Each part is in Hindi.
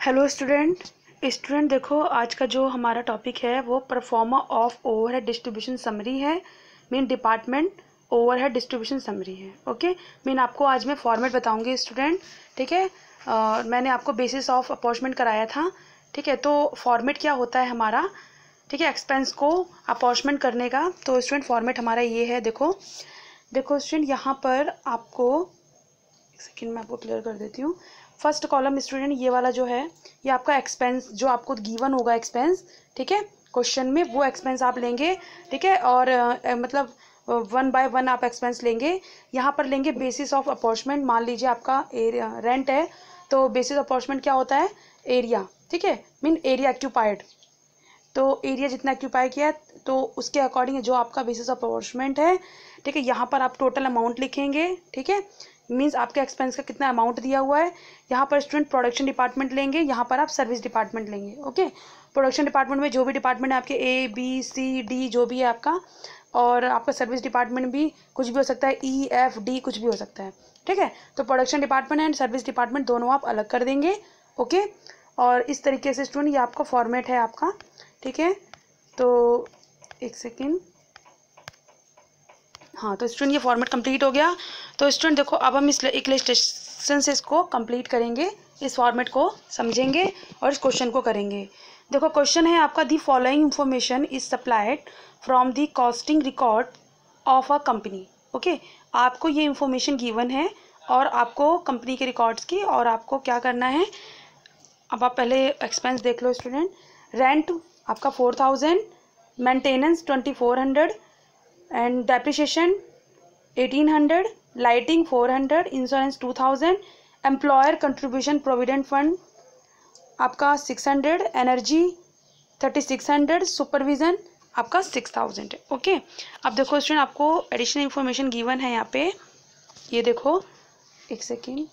हेलो स्टूडेंट देखो आज का जो हमारा टॉपिक है वो proforma of overhead distribution summary है। Mean department overhead distribution summary है। ओके, मीन आपको आज मैं फॉर्मेट बताऊंगी स्टूडेंट। ठीक है, मैंने आपको बेसिस ऑफ अपॉर्चमेंट कराया था। ठीक है, तो फॉर्मेट क्या होता है हमारा, ठीक है, एक्सपेंस को अपॉर्चमेंट करने का। तो स्टूडेंट फॉर्मेट हमारा ये है। देखो स्टूडेंट, यहाँ पर आपको एक सेकेंड में आपको क्लियर कर देती हूँ। फर्स्ट कॉलम स्टूडेंट ये वाला जो है ये आपका एक्सपेंस जो आपको गिवन होगा एक्सपेंस, ठीक है, क्वेश्चन में वो एक्सपेंस आप लेंगे। ठीक है, और मतलब 1 बाय 1 आप एक्सपेंस लेंगे। यहाँ पर लेंगे बेसिस ऑफ अपॉर्चमेंट। मान लीजिए आपका एरिया रेंट है, तो बेसिस अपॉर्चमेंट क्या होता है, एरिया। ठीक है, मीन एरिया एक्यूपाइड। तो एरिया जितना एक्यूपाई किया तो उसके अकॉर्डिंग जो आपका बेसिस ऑफ अपॉर्चमेंट है। ठीक है, यहाँ पर आप टोटल अमाउंट लिखेंगे। ठीक है, मीन्स आपके एक्सपेंस का कितना अमाउंट दिया हुआ है। यहाँ पर स्टूडेंट प्रोडक्शन डिपार्टमेंट लेंगे, यहाँ पर आप सर्विस डिपार्टमेंट लेंगे। ओके, प्रोडक्शन डिपार्टमेंट में जो भी डिपार्टमेंट है आपके ABCD जो भी है आपका, और आपका सर्विस डिपार्टमेंट भी कुछ भी हो सकता है, EFD कुछ भी हो सकता है। ठीक है, तो production department and service department दोनों आप अलग कर देंगे। ओके, और इस तरीके से स्टूडेंट ये आपका फॉर्मेट है आपका। ठीक है, तो एक सेकेंड, हाँ, तो स्टूडेंट ये फॉर्मेट कंप्लीट हो गया। तो स्टूडेंट देखो अब हम इस इक्लिस्टेशन से इसको कंप्लीट करेंगे, इस फॉर्मेट को समझेंगे और इस क्वेश्चन को करेंगे। देखो क्वेश्चन है आपका, the following information is supplied from the costing record of a company. Okay, आपको ये इंफॉर्मेशन गिवन है और आपको कंपनी के रिकॉर्ड्स की, और आपको क्या करना है। अब आप पहले एक्सपेंस देख लो स्टूडेंट। रेंट आपका 4000, maintenance 2400 and depreciation 1800, lighting 400, insurance 2000, employer contribution provident fund आपका 600, एनर्जी 3600, सुपरविजन आपका 6000 है। ओके, अब देखो स्टूडेंट आपको एडिशनल इंफॉर्मेशन गिवन है यहाँ पे। ये देखो एक सेकेंड,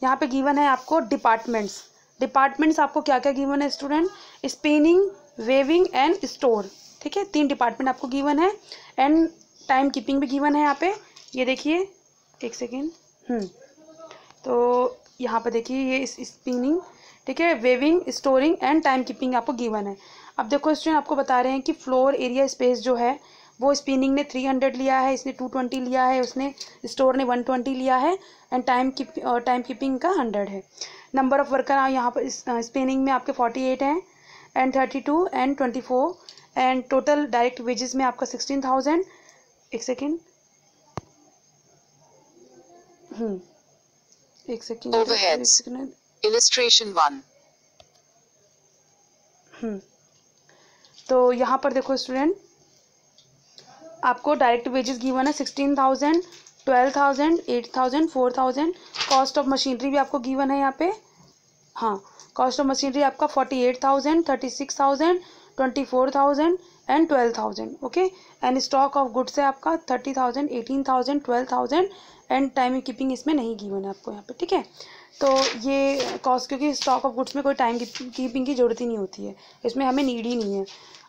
यहाँ पे गिवन है आपको डिपार्टमेंट्स आपको क्या क्या गिवन है student, spinning, weaving and store. ठीक है, 3 डिपार्टमेंट आपको गिवन है एंड टाइम कीपिंग भी गिवन है यहाँ पे। ये देखिए एक सेकेंड, तो यहाँ पे देखिए ये स्पिनिंग, ठीक है, weaving, storing and time keeping आपको गिवन है। अब देखो स्टूडेंट आपको बता रहे हैं कि फ्लोर एरिया स्पेस जो है वो स्पिनिंग ने 300 लिया है, इसने 220 लिया है, उसने स्टोर ने 120 लिया है एंड टाइम कीपिंग का 100 है। नंबर ऑफ वर्कर यहाँ पर स्पिनिंग में आपके 48 हैं and 32 and 24 and total direct wages में आपका 16,000। एक सेकेंड, एक सेकेंड, ओवरहेड्स इलस्ट्रेशन 1। तो यहाँ पर देखो स्टूडेंट आपको डायरेक्ट वेजेस गिवन है 16,000, 12,000, 8,000, 4,000। कॉस्ट ऑफ मशीनरी भी आपको गिवन है यहाँ पे। हाँ, कॉस्ट ऑफ मशीनरी आपका 48,000, 36,000, 24,000 and 12,000। Okay, and stock of goods है आपका 30,000, 18,000, 12,000 एंड टाइम कीपिंग इसमें नहीं गिवन है आपको यहाँ पे। ठीक है, तो ये कॉस्ट, क्योंकि स्टॉक ऑफ गुड्स में कोई टाइम कीपिंग की जरूरत ही नहीं होती है, इसमें हमें नीड ही नहीं है।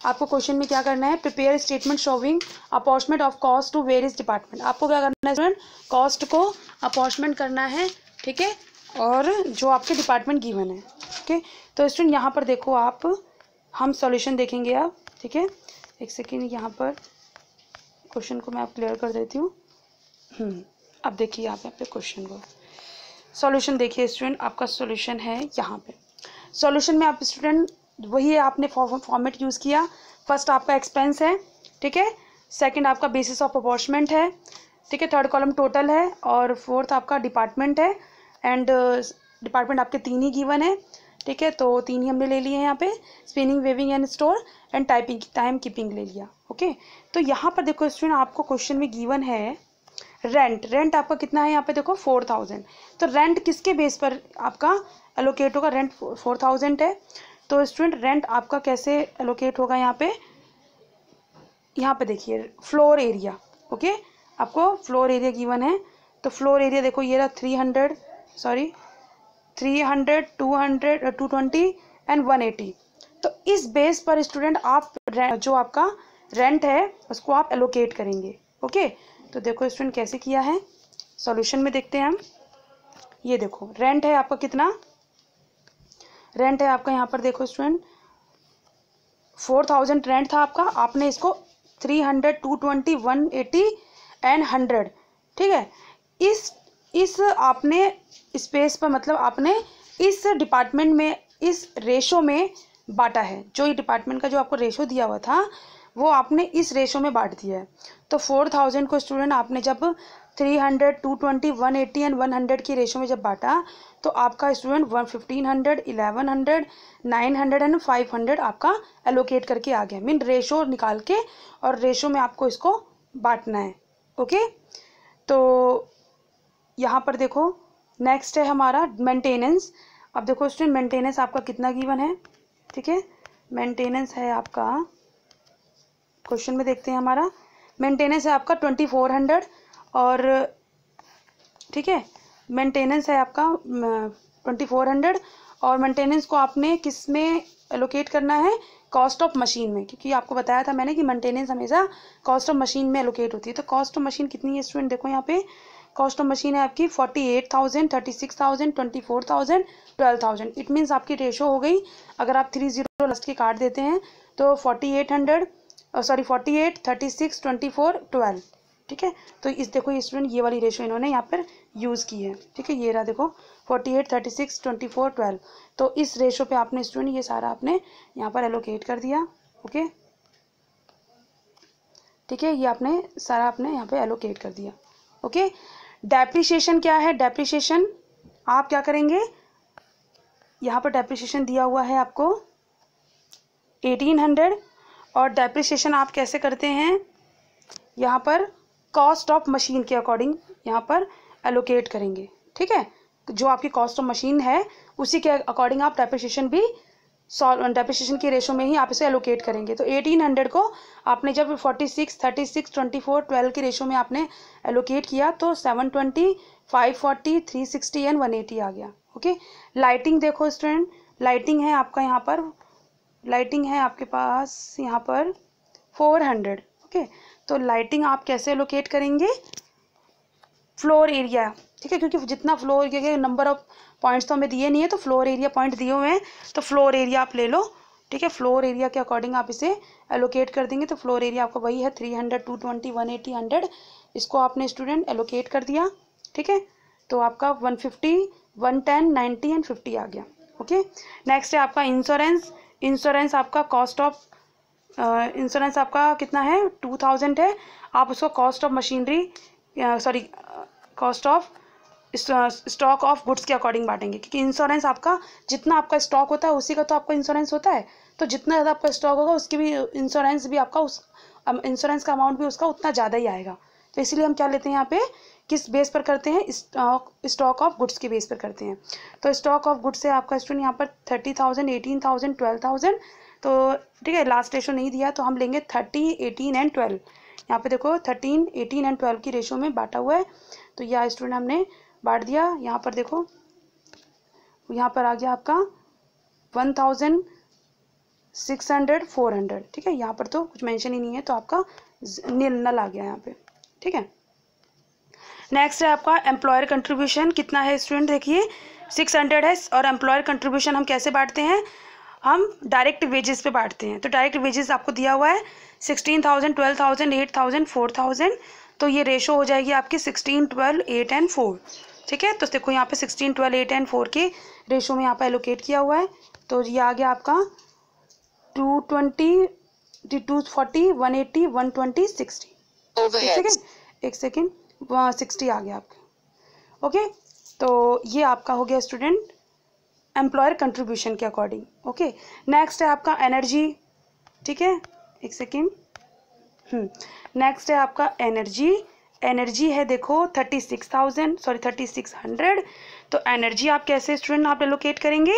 आपको क्वेश्चन में क्या करना है, prepare statement showing apportionment of cost to various department. आपको क्या करना है स्टूडेंट, कॉस्ट को अपॉर्चमेंट करना है। ठीक है, और जो आपके डिपार्टमेंट गिवन है। ओके, तो स्टूडेंट यहाँ पर देखो आप, हम सॉल्यूशन देखेंगे अब। ठीक है, एक सेकेंड, यहाँ पर क्वेश्चन को मैं आप क्लियर कर देती हूँ। अब देखिए आप यहाँ पे क्वेश्चन को, सॉल्यूशन देखिए स्टूडेंट, आपका सॉल्यूशन है यहाँ पे। सॉल्यूशन में आप स्टूडेंट वही है, आपने फॉर्मेट यूज़ किया। फर्स्ट आपका एक्सपेंस है, ठीक है, सेकंड आपका बेसिस ऑफ अपॉर्चमेंट है, ठीक है, थर्ड कॉलम टोटल है, और फोर्थ आपका डिपार्टमेंट है एंड डिपार्टमेंट आपके 3 ही गिवन है। ठीक है, तो 3 ही हमने ले लिए हैं यहाँ पे, spinning, weaving and store and time keeping ले लिया। ओके, तो यहाँ पर देखो स्टूडेंट आपको क्वेश्चन में गिवन है रेंट आपका कितना है यहाँ पे देखो 4,000। तो रेंट किसके बेस पर आपका एलोकेट होगा, रेंट 4,000 है। तो स्टूडेंट रेंट आपका कैसे एलोकेट होगा यहाँ पे देखिए फ्लोर एरिया। ओके, आपको फ्लोर एरिया गिवन है, तो फ्लोर एरिया देखो ये रहा 300, 220 एंड 180। तो इस बेस पर स्टूडेंट आप जो आपका रेंट है उसको आप एलोकेट करेंगे। ओके, तो देखो स्टूडेंट कैसे किया है, सॉल्यूशन में देखते हैं हम। ये देखो रेंट है आपका कितना रेंट है आपका यहाँ पर देखो स्टूडेंट 4000 रेंट था आपका, आपने इसको 300, 220, 180 एंड 100, ठीक है। इस आपने स्पेस पर मतलब आपने इस डिपार्टमेंट में इस रेशो में बांटा है। जो ये डिपार्टमेंट का जो आपको रेशो दिया हुआ था वो आपने इस रेशो में बांट दिया है। तो 4000 को स्टूडेंट आपने जब 300, 220, 180 एंड 100 की रेशो में जब बांटा तो आपका स्टूडेंट 1500, 1100, 900 एंड 500 आपका एलोकेट करके आ गया। मीन रेशो निकाल के और रेशो में आपको इसको बांटना है। ओके, तो यहाँ पर देखो नेक्स्ट है हमारा मेंटेनेंस। अब देखो स्टूडेंट मेंटेनेंस आपका कितना गिवन है, ठीक है। मेंटेनेंस है आपका, क्वेश्चन में देखते हैं हमारा मेंटेनेंस है आपका 2400 और ठीक है मेंटेनेंस है आपका 2400 और मेंटेनेंस को आपने किस में एलोकेट करना है, कॉस्ट ऑफ मशीन में, क्योंकि आपको बताया था मैंने कि मेंटेनेंस हमेशा कॉस्ट ऑफ मशीन में एलोकेट होती है। तो कॉस्ट ऑफ मशीन कितनी है स्टूडेंट, देखो यहाँ पे कॉस्ट ऑफ मशीन है आपकी 48,000, 36,000, 24,000, 12,000। इट मीन्स आपकी रेशो हो गई, अगर आप 30 लास्ट के काट देते हैं तो 48, 36, 24, 12, ठीक है। तो इस देखो ये स्टूडेंट ये वाली रेशो इन्होंने यहाँ पर यूज़ की है, ठीक है। ये रहा देखो 48, 36, 24, 12। तो इस रेशो पे आपने स्टूडेंट ये सारा आपने यहाँ पर एलोकेट कर दिया। ओके, ठीक है, ये आपने सारा आपने यहाँ पे एलोकेट कर दिया। ओके, डेप्रिसिएशन क्या है, डेप्रिसिएशन आप क्या करेंगे, यहाँ पर डेप्रिसिएशन दिया हुआ है आपको 1800 और डेप्रिसिएशन आप कैसे करते हैं, यहाँ पर कॉस्ट ऑफ मशीन के अकॉर्डिंग यहाँ पर एलोकेट करेंगे, ठीक है। जो आपकी कॉस्ट ऑफ मशीन है उसी के अकॉर्डिंग आप डेप्रिसिएशन भी डेप्रिसिएशन की रेशो में ही आप इसे एलोकेट करेंगे। तो 1800 को आपने जब 46, 36, 24, 12 की रेशो में आपने एलोकेट किया तो 720, 540, 360 एंड 180 आ गया। ओके, लाइटिंग देखो स्टूडेंट, लाइटिंग है आपका यहाँ पर, लाइटिंग है आपके पास यहाँ पर 400। ओके, तो लाइटिंग आप कैसे एलोकेट करेंगे, फ्लोर एरिया, ठीक है, क्योंकि जितना floor area number of points तो हमें दिए नहीं है, तो फ्लोर एरिया पॉइंट दिए हुए हैं तो फ्लोर एरिया आप ले लो, ठीक है। फ्लोर एरिया के अकॉर्डिंग आप इसे एलोकेट कर देंगे। तो फ्लोर एरिया आपका वही है 300, 220, 180, 100, इसको आपने स्टूडेंट एलोकेट कर दिया, ठीक है। तो आपका 150, 110, 90 एंड 50 आ गया। ओके, नेक्स्ट है आपका इंश्योरेंस। इंश्योरेंस आपका कॉस्ट ऑफ इंश्योरेंस आपका कितना है 2000 है, आप उसको cost of machinery cost of stock of goods के अकॉर्डिंग बांटेंगे, क्योंकि इंश्योरेंस आपका जितना आपका स्टॉक होता है उसी का तो आपका इंश्योरेंस होता है। तो जितना ज़्यादा आपका स्टॉक होगा उसकी भी इंश्योरेंस भी आपका उस इंश्योरेंस का अमाउंट भी उसका उतना ज़्यादा ही आएगा। तो इसीलिए हम क्या लेते हैं यहाँ पे, किस बेस पर करते हैं, स्टॉक ऑफ गुड्स के बेस पर करते हैं। तो स्टॉक ऑफ गुड्स है आपका स्टूडेंट यहाँ पर 30,000, 18,000, 12,000। तो ठीक है, लास्ट रेशो नहीं दिया तो हम लेंगे 30, 18 एंड 12। यहाँ पे देखो 13, 18 एंड 12 की रेशो में बांटा हुआ है, तो यह स्टूडेंट हमने बांट दिया। यहाँ पर देखो यहाँ पर आ गया आपका 1600, 400, ठीक है। यहाँ पर तो कुछ मेंशन ही नहीं है तो आपका नल आ गया यहाँ पे, ठीक है। नेक्स्ट है आपका एम्प्लॉयर कंट्रीब्यूशन, कितना है स्टूडेंट, देखिए 600 है। और एम्प्लॉयर कंट्रीब्यूशन हम कैसे बांटते हैं, हम डायरेक्ट वेजेस पे बांटते हैं। तो डायरेक्ट वेजेस आपको दिया हुआ है 16,000, 12,000, 8,000, 4,000। तो ये रेशो हो जाएगी आपकी 16, 12, 8 एंड 4, ठीक है। तो देखो यहाँ पे 16, 12, 8 एंड 4 के रेशो में यहाँ पे एलोकेट किया हुआ है। तो ये आ गया आपका 220, 240, 180, 120, 60, एक सेकेंड 60 आ गया आपका। ओके, तो ये आपका हो गया स्टूडेंट एम्प्लॉयर कंट्रीब्यूशन के अकॉर्डिंग। ओके, नेक्स्ट है आपका एनर्जी, ठीक है, एक सेकेंड। नेक्स्ट है आपका एनर्जी। एनर्जी है देखो 3600। तो एनर्जी आप कैसे स्टूडेंट आप एलोकेट करेंगे,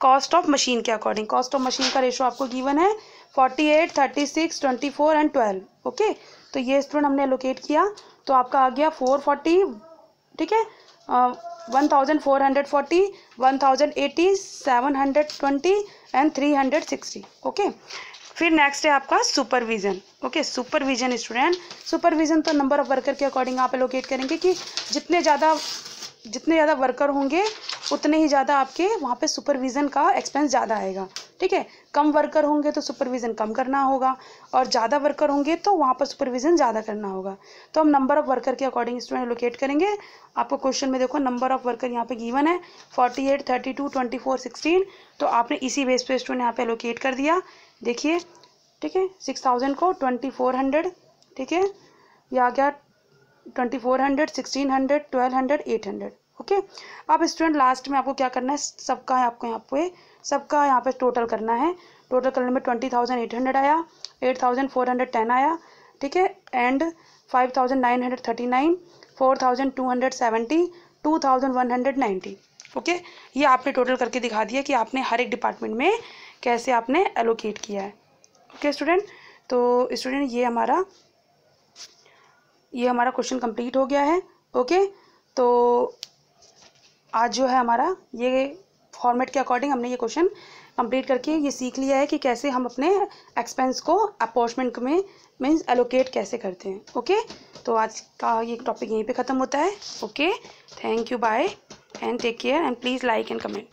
कॉस्ट ऑफ मशीन के अकॉर्डिंग। कॉस्ट ऑफ मशीन का रेशो आपको गिवन है 48, 36, 24 एंड 12। ओके, तो ये स्टूडेंट हमने एलोकेट किया तो आपका आ गया 440, ठीक है, 1440, 1080, 720 एंड 360। ओके, फिर नेक्स्ट है आपका supervision. Okay, supervision student, supervision तो नंबर ऑफ वर्कर के अकॉर्डिंग आप एलोकेट करेंगे कि जितने ज़्यादा वर्कर होंगे उतने ही ज़्यादा आपके वहाँ पे सुपरविज़न का एक्सपेंस ज़्यादा आएगा। ठीक है, कम वर्कर होंगे तो सुपरविज़न कम करना होगा, और ज़्यादा वर्कर होंगे तो वहाँ पर सुपरविज़न ज़्यादा करना होगा। तो हम नंबर ऑफ़ वर्कर के अकॉर्डिंग स्टूडेंट एलोकेट करेंगे। आपको क्वेश्चन में देखो नंबर ऑफ़ वर्कर यहाँ पे गिवन है 48, 32, 24, 16। तो आपने इसी बेस पे स्टूडेंट यहाँ पे एलोकेट कर दिया। देखिए, ठीक है, 6000 को 2400, ठीक है, ये आ गया 2400, 1600, 1200, 800। ओके, अब स्टूडेंट लास्ट में आपको क्या करना है, सबका है आपको यहाँ पे टोटल करना है। टोटल करने में 20,800 आया, 8,410 आया, ठीक है, एंड 5,939, 4,270, 2,190। ओके, ये आपने टोटल करके दिखा दिया कि आपने हर एक डिपार्टमेंट में कैसे आपने एलोकेट किया है। ओके स्टूडेंट, तो स्टूडेंट ये हमारा क्वेश्चन कंप्लीट हो गया है। ओके, तो आज जो है हमारा ये फॉर्मेट के अकॉर्डिंग हमने ये क्वेश्चन कंप्लीट करके ये सीख लिया है कि कैसे हम अपने एक्सपेंस को अपॉर्चमेंट में मीन्स एलोकेट कैसे करते हैं। ओके, तो आज का ये टॉपिक यहीं पे ख़त्म होता है। Okay, thank you, bye and take care and please like and comment.